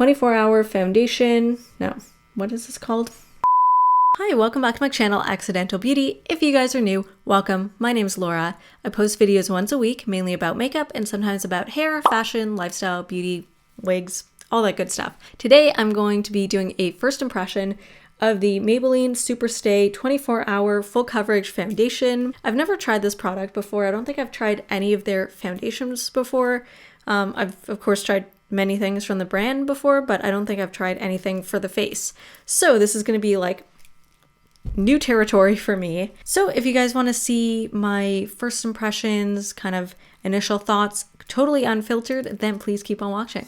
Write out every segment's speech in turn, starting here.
24-hour foundation. No, what is this called? Hi, welcome back to my channel, Accidental Beauty. If you guys are new, welcome. My name is Laura. I post videos once a week, mainly about makeup and sometimes about hair, fashion, lifestyle, beauty, wigs, all that good stuff. Today, I'm going to be doing a first impression of the Maybelline Superstay 24-hour full coverage foundation. I've never tried this product before. I don't think I've tried any of their foundations before. I've of course tried many things from the brand before, but I don't think I've tried anything for the face. So this is going to be like new territory for me. So if you guys want to see my first impressions, kind of initial thoughts, totally unfiltered, then please keep on watching.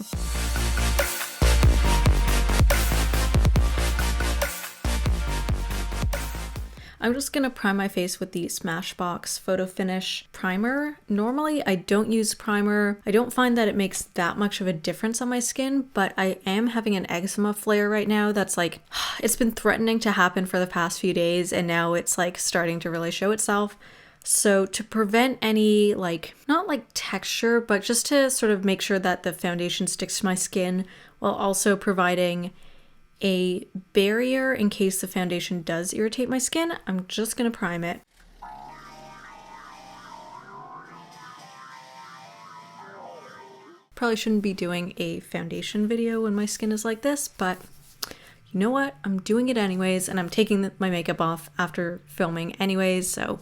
I'm just going to prime my face with the Smashbox Photo Finish primer. Normally, I don't use primer. I don't find that it makes that much of a difference on my skin, but I am having an eczema flare right now that's like, it's been threatening to happen for the past few days, and now it's like starting to really show itself. So to prevent any not like texture, but just to sort of make sure that the foundation sticks to my skin while also providing a barrier in case the foundation does irritate my skin, I'm just gonna prime it. Probably shouldn't be doing a foundation video when my skin is like this, but you know what? I'm doing it anyways, and I'm taking my makeup off after filming anyways, so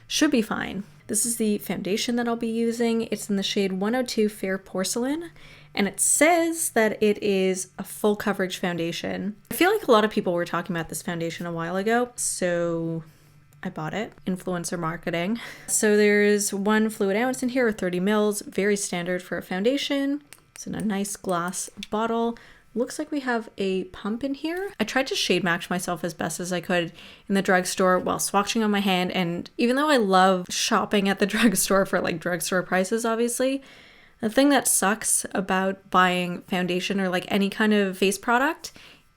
should be fine. This is the foundation that I'll be using. It's in the shade 102 Fair Porcelain, and it says that it is a full coverage foundation. I feel like a lot of people were talking about this foundation a while ago, so I bought it. Influencer marketing. So there's 1 fluid ounce in here, or 30 mils, very standard for a foundation. It's in a nice glass bottle. Looks like we have a pump in here. I tried to shade match myself as best as I could in the drugstore while swatching on my hand, and even though I love shopping at the drugstore for like drugstore prices, obviously, the thing that sucks about buying foundation or like any kind of face product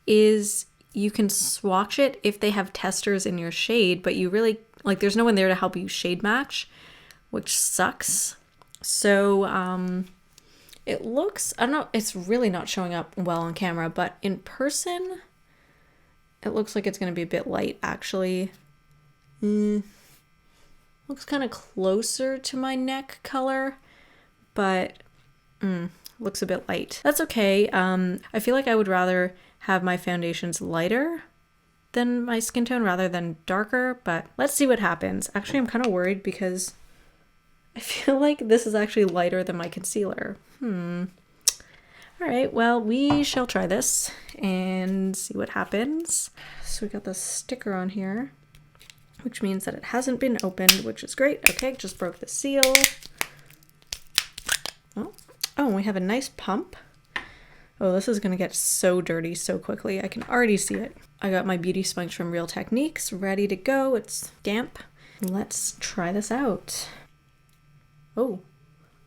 is you can swatch it if they have testers in your shade, but you really, like, there's no one there to help you shade match, which sucks. So, it looks, I don't know, it's really not showing up well on camera, but in person, it looks like it's going to be a bit light, actually. Looks kind of closer to my neck color, but looks a bit light. That's okay. I feel like I would rather have my foundations lighter than my skin tone rather than darker, but let's see what happens. Actually, I'm kind of worried because I feel like this is actually lighter than my concealer. All right, well, we shall try this and see what happens. So we got the sticker on here, which means that it hasn't been opened, which is great. Okay, just broke the seal. Oh, we have a nice pump. Oh, this is gonna get so dirty so quickly. I can already see it. I got my beauty sponge from Real Techniques ready to go. It's damp. Let's try this out. Oh,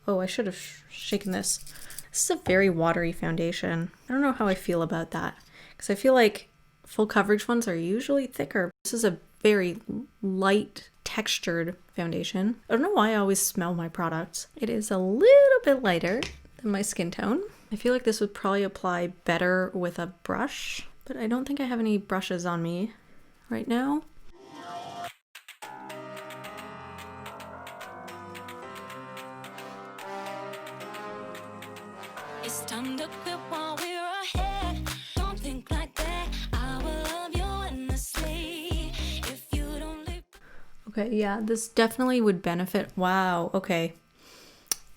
I should have shaken this. This is a very watery foundation. I don't know how I feel about that, because I feel like full coverage ones are usually thicker. This is a very light textured foundation. I don't know why I always smell my products. It is a little bit lighter than my skin tone. I feel like this would probably apply better with a brush, but I don't think I have any brushes on me right now. It's time to quit while we're ahead. Don't think like that. I will love you endlessly if you don't leave. Okay, yeah, this definitely would benefit. Wow, okay.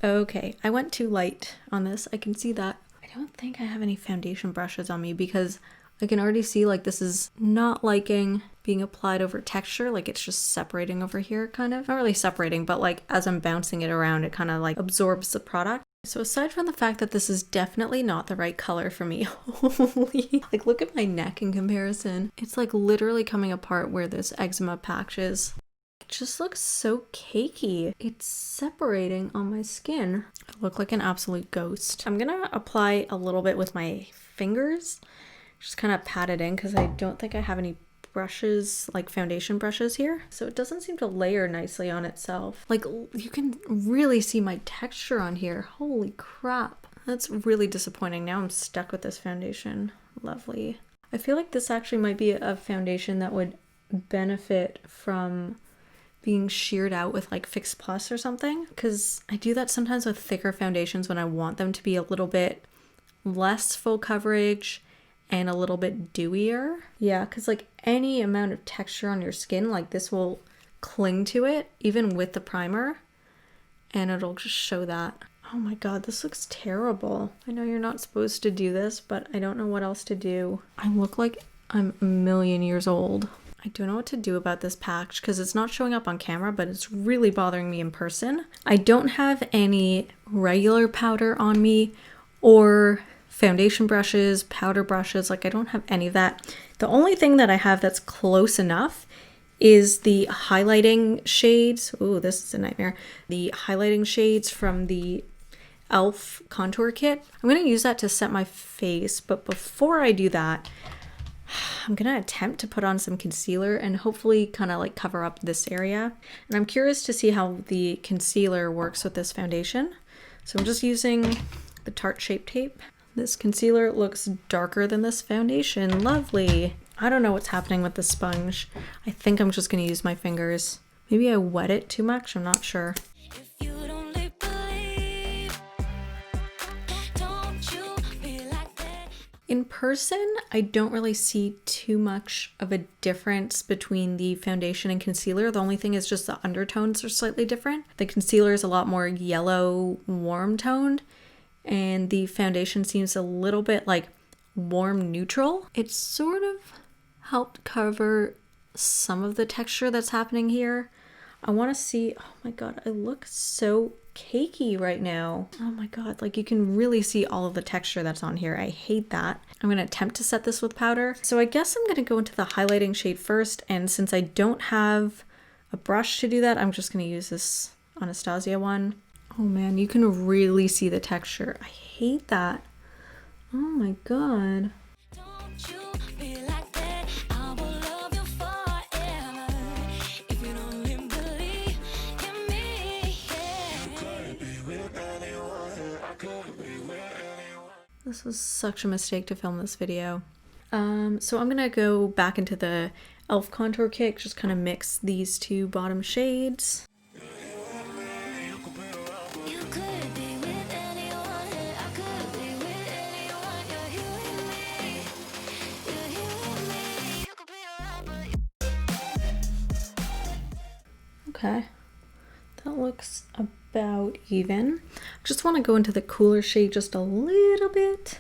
Okay, I went too light on this. I can see that. I don't think I have any foundation brushes on me because I can already see like this is not liking being applied over texture. Like it's just separating over here, kind of. Not really separating, but like as I'm bouncing it around, it kind of like absorbs the product. So aside from the fact that this is definitely not the right color for me, holy, like look at my neck in comparison. It's like literally coming apart where this eczema patch is. It just looks so cakey. It's separating on my skin. I look like an absolute ghost. I'm gonna apply a little bit with my fingers, just kind of pat it in because I don't think I have any brushes, like foundation brushes here. So it doesn't seem to layer nicely on itself. Like you can really see my texture on here. Holy crap. That's really disappointing. Now I'm stuck with this foundation. Lovely. I feel like this actually might be a foundation that would benefit from being sheared out with like Fix Plus or something, because I do that sometimes with thicker foundations when I want them to be a little bit less full coverage and a little bit dewier. Yeah, because like any amount of texture on your skin, like this will cling to it even with the primer, and it'll just show that. Oh my god, this looks terrible. I know you're not supposed to do this, but I don't know what else to do. I look like I'm a million years old. I don't know what to do about this patch because it's not showing up on camera, but it's really bothering me in person. I don't have any regular powder on me or foundation brushes, powder brushes. Like I don't have any of that. The only thing that I have that's close enough is the highlighting shades. Ooh, this is a nightmare. The highlighting shades from the e.l.f. contour kit. I'm going to use that to set my face, but before I do that, I'm gonna attempt to put on some concealer and hopefully kind of like cover up this area. And I'm curious to see how the concealer works with this foundation. So I'm just using the Tarte Shape Tape. This concealer looks darker than this foundation. Lovely. I don't know what's happening with the sponge. I think I'm just gonna use my fingers. Maybe I wet it too much, I'm not sure. If you don't believe, don't you be like that? In person, I don't really see too much of a difference between the foundation and concealer. The only thing is just the undertones are slightly different. The concealer is a lot more yellow, warm toned, and the foundation seems a little bit like warm neutral. It sort of helped cover some of the texture that's happening here. I want to see, oh my god, I look so cakey right now. Oh my god, like you can really see all of the texture that's on here. I hate that. I'm going to attempt to set this with powder. So I guess I'm going to go into the highlighting shade first, and since I don't have a brush to do that, I'm just going to use this Anastasia one. Oh man, you can really see the texture. I hate that. Oh my god. Don't you be like that? I will love you forever. If you don't believe in me, This was such a mistake to film this video. So I'm gonna go back into the e.l.f. contour kit, just kind of mix these two bottom shades. you could be with anyone. I could be with anyone. You're here with me. You're here with me. You could be around, but Okay, that looks about even. I just want to go into the cooler shade just a little bit.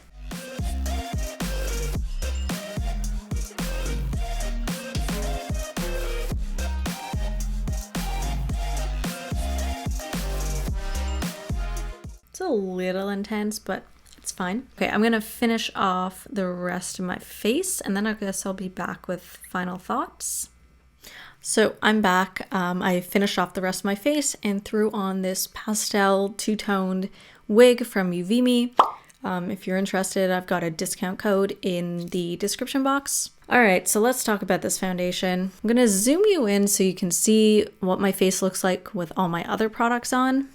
It's a little intense, but it's fine. Okay, I'm gonna finish off the rest of my face, and then I guess I'll be back with final thoughts. So I'm back. I finished off the rest of my face and threw on this pastel two-toned wig from Uvimi. If you're interested, I've got a discount code in the description box. All right, so let's talk about this foundation. I'm gonna zoom you in so you can see what my face looks like with all my other products on.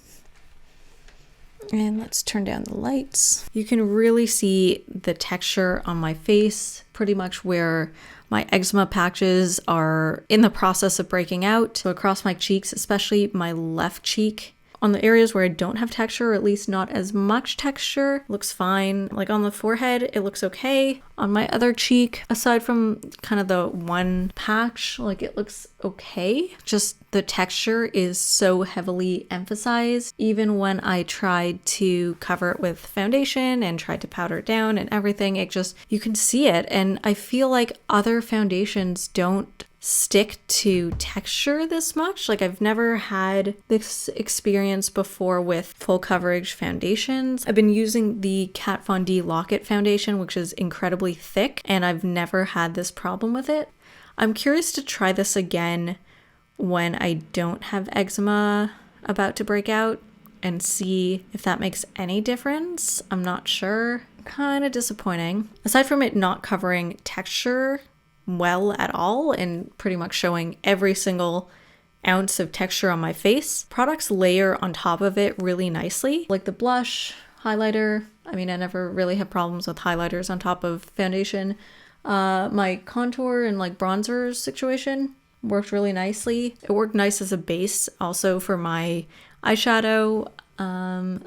And let's turn down the lights. You can really see the texture on my face, pretty much where my eczema patches are in the process of breaking out. So across my cheeks, especially my left cheek, on the areas where I don't have texture, or at least not as much texture, looks fine. Like on the forehead, it looks okay. On my other cheek, aside from kind of the one patch, like it looks okay. Just the texture is so heavily emphasized. Even when I tried to cover it with foundation and tried to powder it down and everything, it just, you can see it. And I feel like other foundations don't stick to texture this much. Like I've never had this experience before with full coverage foundations. I've been using the Kat Von D Lock-It foundation, which is incredibly thick, and I've never had this problem with it. I'm curious to try this again when I don't have eczema about to break out and see if that makes any difference. I'm not sure. Kind of disappointing. Aside from it not covering texture well at all and pretty much showing every single ounce of texture on my face, products layer on top of it really nicely. Like the blush, highlighter, I mean, I never really have problems with highlighters on top of foundation. My contour and like bronzer situation worked really nicely. It worked nice as a base also for my eyeshadow.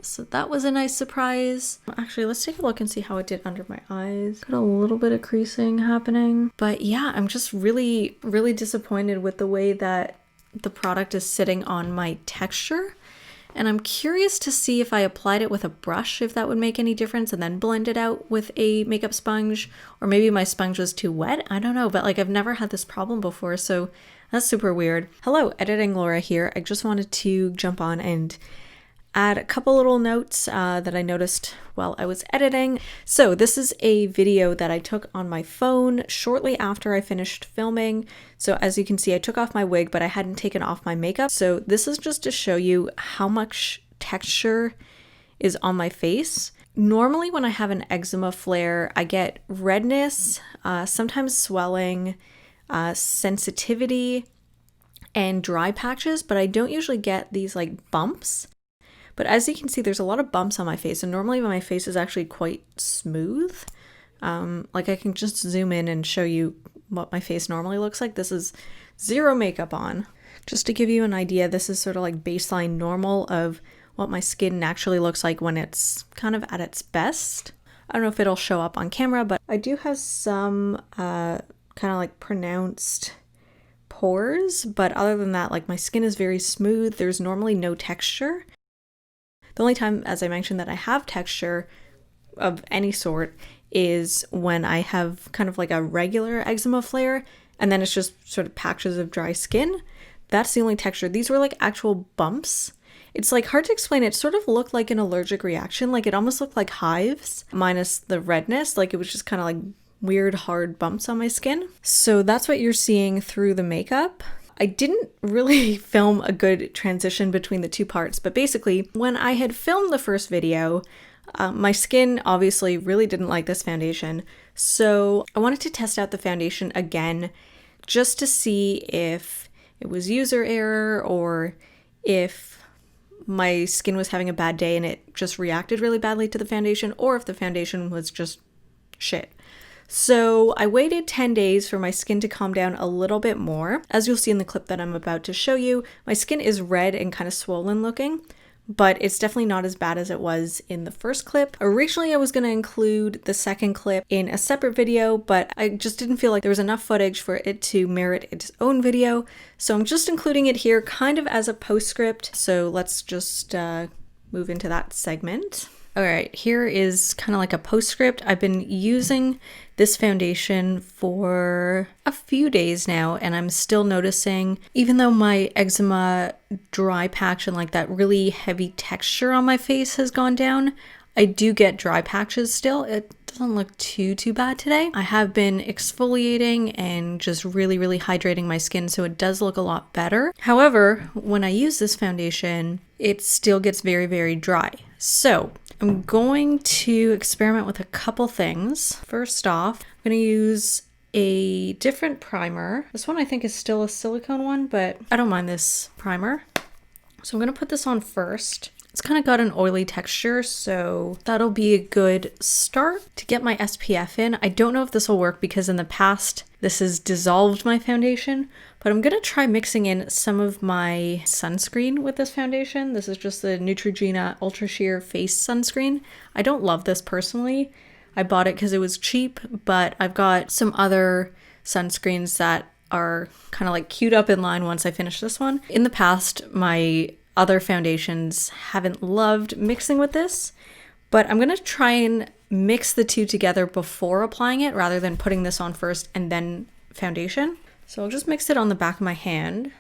So that was a nice surprise. Actually, let's take a look and see how it did under my eyes. Got a little bit of creasing happening. But yeah, I'm just really, really disappointed with the way that the product is sitting on my texture. And I'm curious to see if I applied it with a brush, if that would make any difference, and then blend it out with a makeup sponge, or maybe my sponge was too wet. I don't know, but like I've never had this problem before, so that's super weird. Hello, Editing Laura here. I just wanted to jump on and add a couple little notes that I noticed while I was editing. So this is a video that I took on my phone shortly after I finished filming. So as you can see, I took off my wig, but I hadn't taken off my makeup. So this is just to show you how much texture is on my face. Normally when I have an eczema flare, I get redness, sometimes swelling, sensitivity, and dry patches, but I don't usually get these like bumps. But as you can see, there's a lot of bumps on my face, and normally my face is actually quite smooth. Like I can just zoom in and show you what my face normally looks like. This is zero makeup on. Just to give you an idea, this is sort of like baseline normal of what my skin naturally looks like when it's kind of at its best. I don't know if it'll show up on camera, but I do have some kind of like pronounced pores, but other than that, like my skin is very smooth. There's normally no texture. The only time, as I mentioned, that I have texture of any sort is when I have kind of like a regular eczema flare, and then it's just sort of patches of dry skin. That's the only texture. These were like actual bumps. It's like hard to explain. It sort of looked like an allergic reaction. Like it almost looked like hives minus the redness. Like it was just kind of like weird hard bumps on my skin. So that's what you're seeing through the makeup. I didn't really film a good transition between the two parts, but basically when I had filmed the first video, my skin obviously really didn't like this foundation. So I wanted to test out the foundation again just to see if it was user error or if my skin was having a bad day and it just reacted really badly to the foundation, or if the foundation was just shit. So I waited 10 days for my skin to calm down a little bit more. As you'll see in the clip that I'm about to show you, my skin is red and kind of swollen looking, but it's definitely not as bad as it was in the first clip. Originally, I was going to include the second clip in a separate video, but I just didn't feel like there was enough footage for it to merit its own video. So I'm just including it here kind of as a postscript. So let's just move into that segment. All right, here is kind of like a postscript. I've been using this foundation for a few days now, and I'm still noticing, even though my eczema dry patch and like that really heavy texture on my face has gone down, I do get dry patches still. It doesn't look too bad today. I have been exfoliating and just really hydrating my skin, so it does look a lot better. However, when I use this foundation, it still gets very dry. So I'm going to experiment with a couple things. First off, I'm going to use a different primer. This one I think is still a silicone one, but I don't mind this primer. So I'm going to put this on first. It's kind of got an oily texture, so that'll be a good start to get my SPF in. I don't know if this will work because in the past this has dissolved my foundation, but I'm going to try mixing in some of my sunscreen with this foundation. This is just the Neutrogena Ultra Sheer Face Sunscreen. I don't love this personally. I bought it because it was cheap, but I've got some other sunscreens that are kind of like queued up in line once I finish this one. In the past, my other foundations haven't loved mixing with this, but I'm going to try and mix the two together before applying it rather than putting this on first and then foundation. So I'll just mix it on the back of my hand.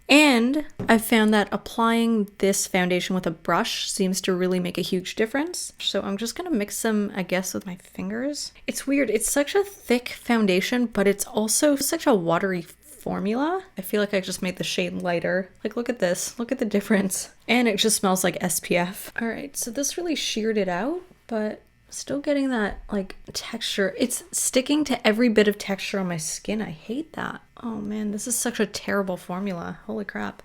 And I've found that applying this foundation with a brush seems to really make a huge difference. So I'm just gonna mix them, I guess, with my fingers. It's weird, it's such a thick foundation, but it's also such a watery formula. I feel like I just made the shade lighter. Like, look at this, look at the difference. And it just smells like SPF. All right, so this really sheared it out, but still getting that like texture. It's sticking to every bit of texture on my skin. I hate that. Oh man, this is such a terrible formula. Holy crap.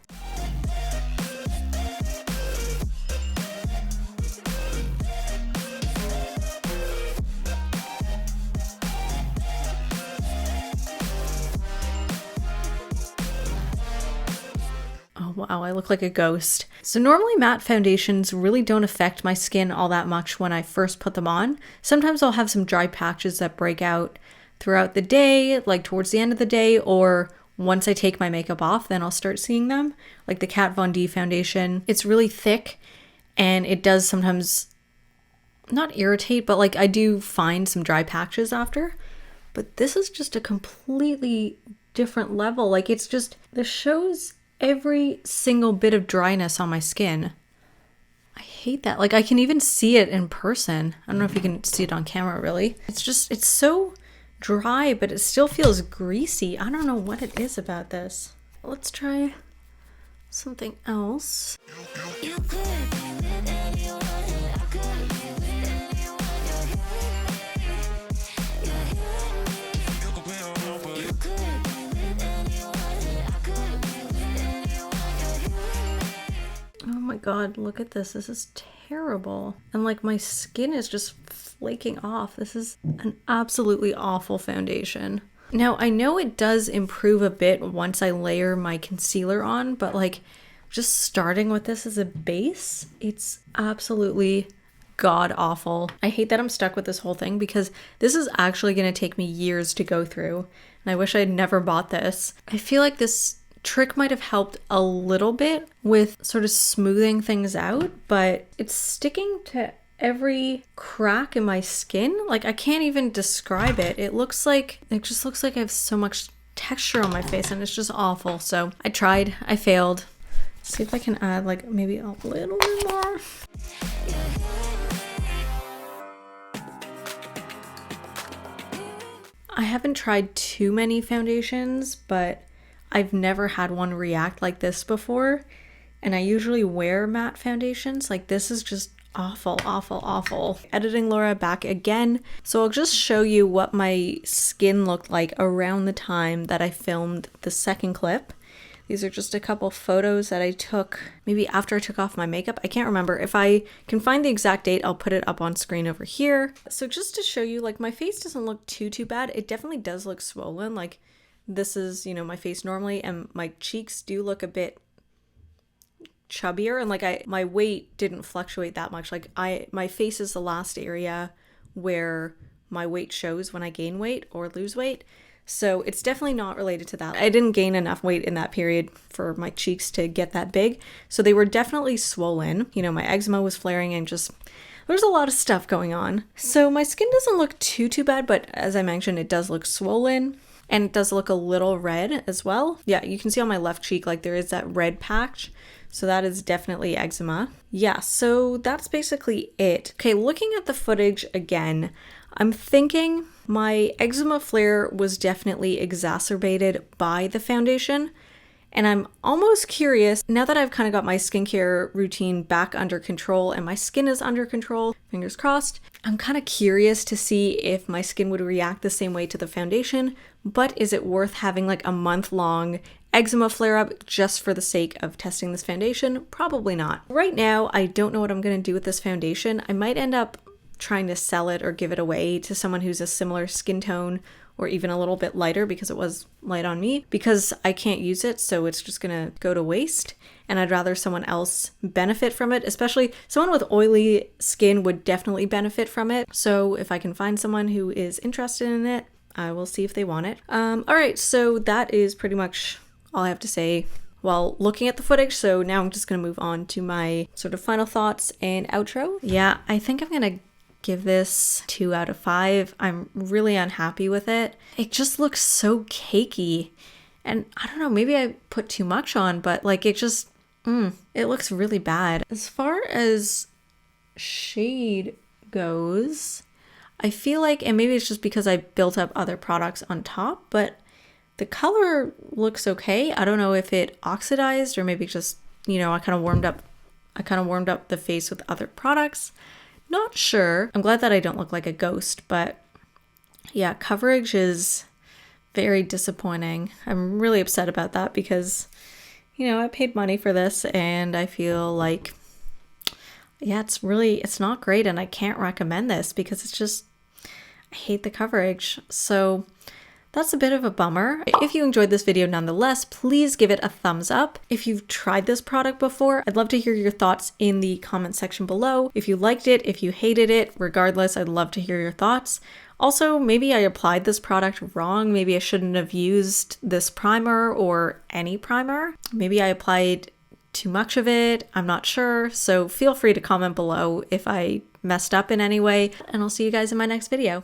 Wow, I look like a ghost. So normally matte foundations really don't affect my skin all that much when I first put them on. Sometimes I'll have some dry patches that break out throughout the day, like towards the end of the day, or once I take my makeup off, then I'll start seeing them. Like the Kat Von D foundation. It's really thick and it does sometimes not irritate, but like I do find some dry patches after. But this is just a completely different level. Like it's just, this shows every single bit of dryness on my skin. I hate that. Like I can even see it in person. I don't know if you can see it on camera really. It's just, it's so dry, but it still feels greasy. I don't know what it is about this. Let's try something else. You could be with anyone, I could be with anyone. You're healing me, you're healing me. You could be with anyone, I could be with anyone. You're healing me. Oh my god, look at this. This is terrible. And like my skin is just flaking off. This is an absolutely awful foundation. Now, I know it does improve a bit once I layer my concealer on, but like just starting with this as a base, it's absolutely god awful. I hate that I'm stuck with this whole thing because this is actually going to take me years to go through, and I wish I'd never bought this. I feel like this trick might have helped a little bit with sort of smoothing things out, but it's sticking to every crack in my skin. Like I can't even describe it. It just looks like I have so much texture on my face and it's just awful. So I tried, I failed. See if I can add like maybe a little bit more. I haven't tried too many foundations, but I've never had one react like this before. And I usually wear matte foundations. Like this is just awful, awful, awful. Editing Laura back again. So I'll just show you what my skin looked like around the time that I filmed the second clip. These are just a couple photos that I took maybe after I took off my makeup. I can't remember. If I can find the exact date, I'll put it up on screen over here. So just to show you, like my face doesn't look too bad. It definitely does look swollen. Like this is, you know, my face normally, and my cheeks do look a bit chubbier, and like my weight didn't fluctuate that much. Like my face is the last area where my weight shows when I gain weight or lose weight. So it's definitely not related to that. I didn't gain enough weight in that period for my cheeks to get that big. So they were definitely swollen. You know, my eczema was flaring and just, there's a lot of stuff going on. So my skin doesn't look too bad, but as I mentioned, it does look swollen. And it does look a little red as well. Yeah, you can see on my left cheek, like there is that red patch. So that is definitely eczema. Yeah, so that's basically it. Okay, looking at the footage again, I'm thinking my eczema flare was definitely exacerbated by the foundation. And I'm almost curious, now that I've kind of got my skincare routine back under control and my skin is under control, fingers crossed, I'm kind of curious to see if my skin would react the same way to the foundation, but is it worth having like a month-long eczema flare-up just for the sake of testing this foundation? Probably not. Right now, I don't know what I'm going to do with this foundation. I might end up trying to sell it or give it away to someone who's a similar skin tone or even a little bit lighter, because it was light on me, because I can't use it, so it's just gonna go to waste, and I'd rather someone else benefit from it, especially someone with oily skin would definitely benefit from it. So if I can find someone who is interested in it, I will see if they want it. All right, so that is pretty much all I have to say while looking at the footage. So now I'm just gonna move on to my sort of final thoughts and outro. Yeah, I think I'm gonna give this 2 out of 5. I'm really unhappy with it. It just looks so cakey. And I don't know, maybe I put too much on, but like it just, it looks really bad. As far as shade goes, I feel like, and maybe it's just because I built up other products on top, but the color looks okay. I don't know if it oxidized or maybe just, you know, I kind of warmed up the face with other products. Not sure. I'm glad that I don't look like a ghost, but yeah, coverage is very disappointing. I'm really upset about that because, you know, I paid money for this and I feel like, yeah, it's not great, and I can't recommend this because it's just, I hate the coverage. So that's a bit of a bummer. If you enjoyed this video nonetheless, please give it a thumbs up. If you've tried this product before, I'd love to hear your thoughts in the comment section below. If you liked it, if you hated it, regardless, I'd love to hear your thoughts. Also, maybe I applied this product wrong. Maybe I shouldn't have used this primer or any primer. Maybe I applied too much of it. I'm not sure. So feel free to comment below if I messed up in any way, and I'll see you guys in my next video.